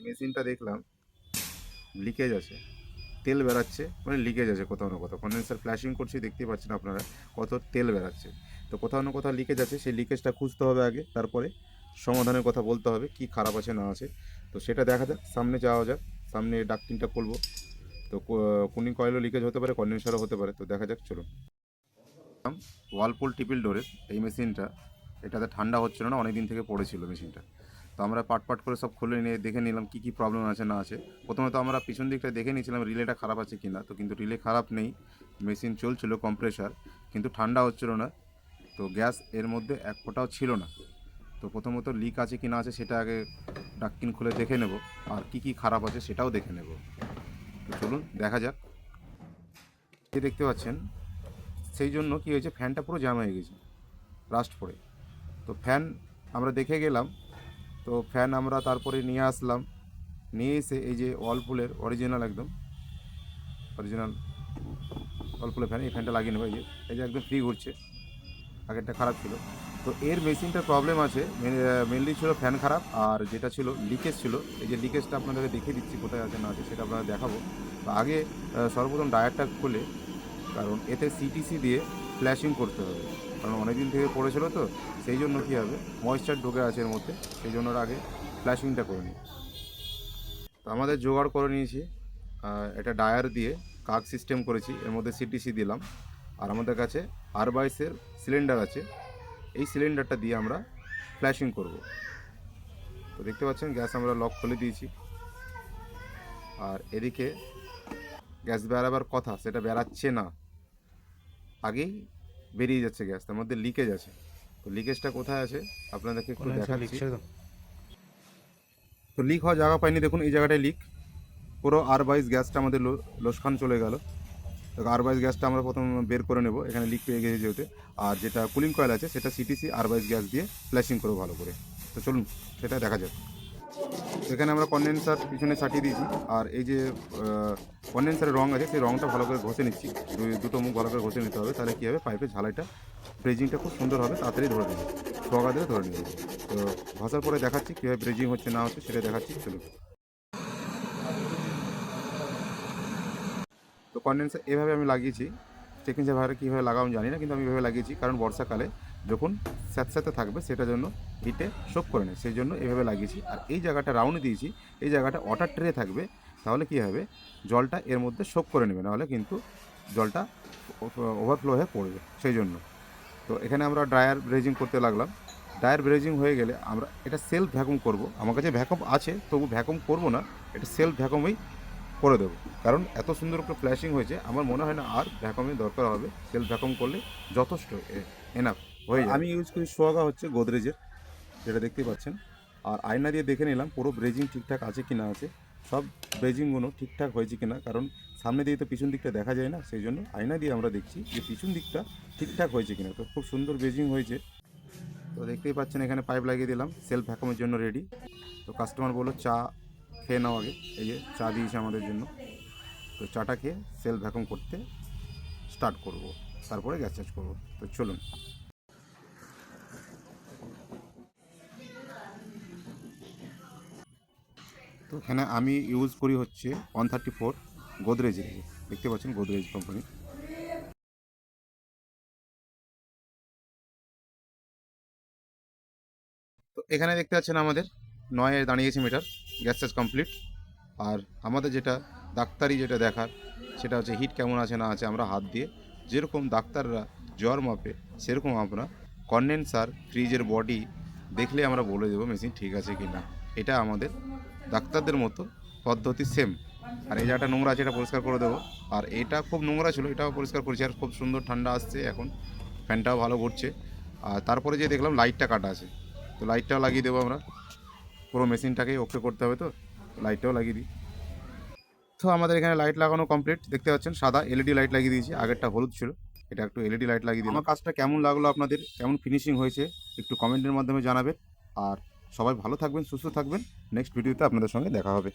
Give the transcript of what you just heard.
মেশিনটা দেখলাম লিকেজ আছে, তেল বেরাচ্ছে, মানে লিকেজ আছে কোথাও না কোথাও। কন্ডেন্সার ফ্ল্যাশিং করছি, দেখতেই পাচ্ছেন আপনারা কত তেল বেরাচ্ছে। তো কোথাও না কোথাও লিকেজ আছে, সেই লিকেজটা খুঁজতে হবে আগে, তারপরে সমাধানের কথা বলতে হবে কি খারাপ আছে না আছে। তো সেটা দেখা যাক, সামনে যাওয়া যাক, সামনে ডাক্টিংটা খুলবো। তো কুলিং কয়েলও লিকেজ হতে পারে, কন্ডেন্সারও হতে পারে, তো দেখা যাক চলুন। ওয়ালপুল টিপিল ডোরের এই মেশিনটা, এটাতে ঠান্ডা হচ্ছিল না, অনেক দিন থেকে পড়েছিল মেশিনটা। তো আমরা পাট পাট করে সব খুলে নিয়ে দেখে নিলাম কী কী প্রবলেম আছে না আছে। প্রথমত আমরা পিছন দিকটা দেখে নিয়েছিলাম রিলেটা খারাপ আছে কি না, তো কিন্তু রিলে খারাপ নেই, মেশিন চলছিল কম্প্রেসার, কিন্তু ঠান্ডা হচ্ছিল না। তো গ্যাস এর মধ্যে এক ফোঁটাও ছিল না। তো প্রথমত লিক আছে কি না আছে সেটা আগে ডাক্টিন খুলে দেখে নেব, আর কি কি খারাপ আছে সেটাও দেখে নেব। তো চলুন দেখা যাক। এই দেখতে পাচ্ছেন, সেই জন্য কী হয়েছে, ফ্যানটা পুরো জ্যাম হয়ে গেছে, রাস্ট পড়ে। তো ফ্যান আমরা দেখে গেলাম, তো ফ্যান আমরা তারপরে নিয়ে আসলাম, নিয়ে এসে এই যে ওয়ালপুলের অরিজিনাল, একদম অরিজিনাল ওয়ালপুলের ফ্যান, এই ফ্যানটা লাগিয়ে নেবো। এই যে একদম ফ্রি ঘুরছে, আগেরটা খারাপ ছিল। তো এর মেশিনটার প্রবলেম আছে, মেনলি ছিল ফ্যান খারাপ, আর যেটা ছিল লিকেজ ছিল। এই যে লিকেজটা আপনাদেরকে দেখিয়ে দিচ্ছি কোথায় আছে না আছে, সেটা আপনারা দেখাবো। তো আগে সর্বপ্রথম ডায়ারটা খুলে, কারণ এতে সিটিসি দিয়ে ফ্ল্যাশিং করতে হবে, কারণ অনেক দিন থেকে পড়েছিল, তো সেই জন্য কী হবে, ময়েশ্চার ঢুকে আছে এর মধ্যে, সেই জন্য ওর আগে ফ্ল্যাশিংটা করে নিই। তো আমাদের জোগাড় করে নিয়েছি, এটা ডায়ার দিয়ে কাক সিস্টেম করেছি, এর মধ্যে সিটিসি দিলাম, আর আমাদের কাছে আর22-এর সিলিন্ডার আছে, এই সিলিন্ডারটা দিয়ে আমরা ফ্ল্যাশিং করব। তো দেখতে পাচ্ছেন গ্যাস আমরা লক খুলে দিয়েছি, আর এদিকে গ্যাস বেরাবার কথা সেটা বেরাচ্ছে না, আগেই বেরিয়ে যাচ্ছে গ্যাস, তার মধ্যে লিকেজ আছে। তো লিকেজটা কোথায় আছে আপনাদেরকে একটু দেখাচ্ছি। তো লিক হওয়ার জায়গা পাইনি, দেখুন এই জায়গাটায় লিক, পুরো আর22 গ্যাসটা আমাদের লোসখান চলে গেল। তো আর22 গ্যাসটা আমরা প্রথম বের করে নেব, এখানে লিক পেয়ে গেছে যেহেতু। আর যেটা কুলিং কয়েল আছে সেটা সিটিসি আর22 গ্যাস দিয়ে ফ্ল্যাশিং করবো ভালো করে। তো চলুন সেটা দেখা যাক। এখানে আমরা কন্ডেন্সার পিছনে ছাটিয়ে দিয়েছি, আর এই যে কন্ডেন্সারের রঙ আছে সেই রঙটা ভালো করে ঘষে নিচ্ছি, দুটো মুখ ভালো করে ঘষে নিতে হবে, তাহলে কী হবে, পাইপের ঝালাইটা ব্রেজিংটা খুব সুন্দর হবে, তাড়াতাড়ি ধরে নেবে, সোগা দিয়ে ধরে নেবে। তো ঘষার পরে দেখাচ্ছি কীভাবে ব্রেজিং হচ্ছে না হচ্ছে, সেটা দেখাচ্ছি চলুন। তো কন্ডেন্সার এভাবে আমি লাগিয়েছি, টেকনিশিয়ান ভাইরা কীভাবে লাগাও আমি জানি না, কিন্তু আমি এভাবে লাগিয়েছি, কারণ বর্ষাকালে যখন স্যাঁতস্যাঁতে থাকবে সেটার জন্য হিটে শোক করে নেয়, সেই জন্য এভাবে লাগিয়েছি। আর এই জায়গাটা রাউন্ড দিয়েছি, এই জায়গাটা ওয়াটার ট্রে থাকবে, তাহলে কী হবে, জলটা এর মধ্যে শোক করে নেবে, নাহলে কিন্তু জলটা ওভারফ্লো হয়ে পড়বে, সেই জন্য। তো এখানে আমরা ড্রায়ার ব্রেজিং করতে লাগলাম। ড্রায়ার ব্রেজিং হয়ে গেলে আমরা এটা সেলফ ভ্যাকুম করব, আমার কাছে ভ্যাকুম আছে তবু ভ্যাকুম করব না, এটা সেলফ ভ্যাকুমেই করে দেবো, কারণ এত সুন্দর একটা ফ্ল্যাশিং হয়েছে, আমার মনে হয় না আর ভ্যাকুমের দরকার হবে, সেলফ ভ্যাকুম করলে যথেষ্ট এনাফ হয়ে যায়। আমি ইউজ করি সোয়াগা, হচ্ছে গোদরেজের, যেটা দেখতেই পাচ্ছেন। আর আয়না দিয়ে দেখে নিলাম পুরো ব্রেজিং ঠিকঠাক আছে কি না আছে, সব ব্রেজিংগুলো ঠিকঠাক হয়েছে কি না, কারণ সামনে দিয়ে তো পিছন দিকটা দেখা যায় না, সেই জন্য আয়না দিয়ে আমরা দেখছি যে পিছন দিকটা ঠিকঠাক হয়েছে কিনা। তো খুব সুন্দর ব্রেজিং হয়েছে। তো দেখতেই পাচ্ছেন এখানে পাইপ লাগিয়ে দিলাম, সেলফ ভ্যাকুমের জন্য রেডি। তো কাস্টমার বললো চা খেয়ে নাও আগে, এই যে চা দিয়েছে আমাদের জন্য। তো চাটা খেয়ে সেলফ ভ্যাকুম করতে স্টার্ট করব, তারপরে গ্যাস চার্জ করব। তো চলুন। তো এখানে আমি ইউজ করি হচ্ছে 134 গোদরেজের, দেখতে পাচ্ছেন গোদরেজ কোম্পানি। তো এখানে দেখতে পাচ্ছেন আমাদের 9-এ দাঁড়িয়েছে মিটার, গ্যাস চার্জ কমপ্লিট। আর আমাদের যেটা ডাক্তারি যেটা দেখার, সেটা হচ্ছে হিট কেমন আছে না আছে, আমরা হাত দিয়ে যেরকম ডাক্তাররা জ্বর মাপে সেরকম আমরা কন্ডেন্সার ফ্রিজের বডি দেখলে আমরা বলে দেবো মেশিন ঠিক আছে কি না। এটা আমাদের ডাক্তারদের মতো পদ্ধতি সেম। আর এই জায়গাটা নোংরা আছে, এটা পরিষ্কার করে দেবো। আর এটা খুব নোংরা ছিল, এটাও পরিষ্কার করেছি, আর খুব সুন্দর ঠান্ডা আসছে এখন, ফ্যানটাও ভালো ঘুরছে। আর তারপরে যে দেখলাম লাইটটা কাটা আছে, তো লাইটটাও লাগিয়ে দেবো আমরা, পুরো মেশিনটাকেই ওকে করতে হবে, তো লাইটটাও লাগিয়ে দিই। তো আমাদের এখানে লাইট লাগানো কমপ্লিট, দেখতে পাচ্ছেন সাদা এলইডি লাইট লাগিয়ে দিয়েছি, আগেরটা হলুদ ছিল, এটা একটু এলইডি লাইট লাগিয়ে দিলাম। আমার কাজটা কেমন লাগলো আপনাদের, কেমন ফিনিশিং হয়েছে একটু কমেন্টের মাধ্যমে জানাবেন। আর সবাই ভালো থাকবেন, সুস্থ থাকবেন, নেক্সট ভিডিওতে আপনাদের সঙ্গে দেখা হবে।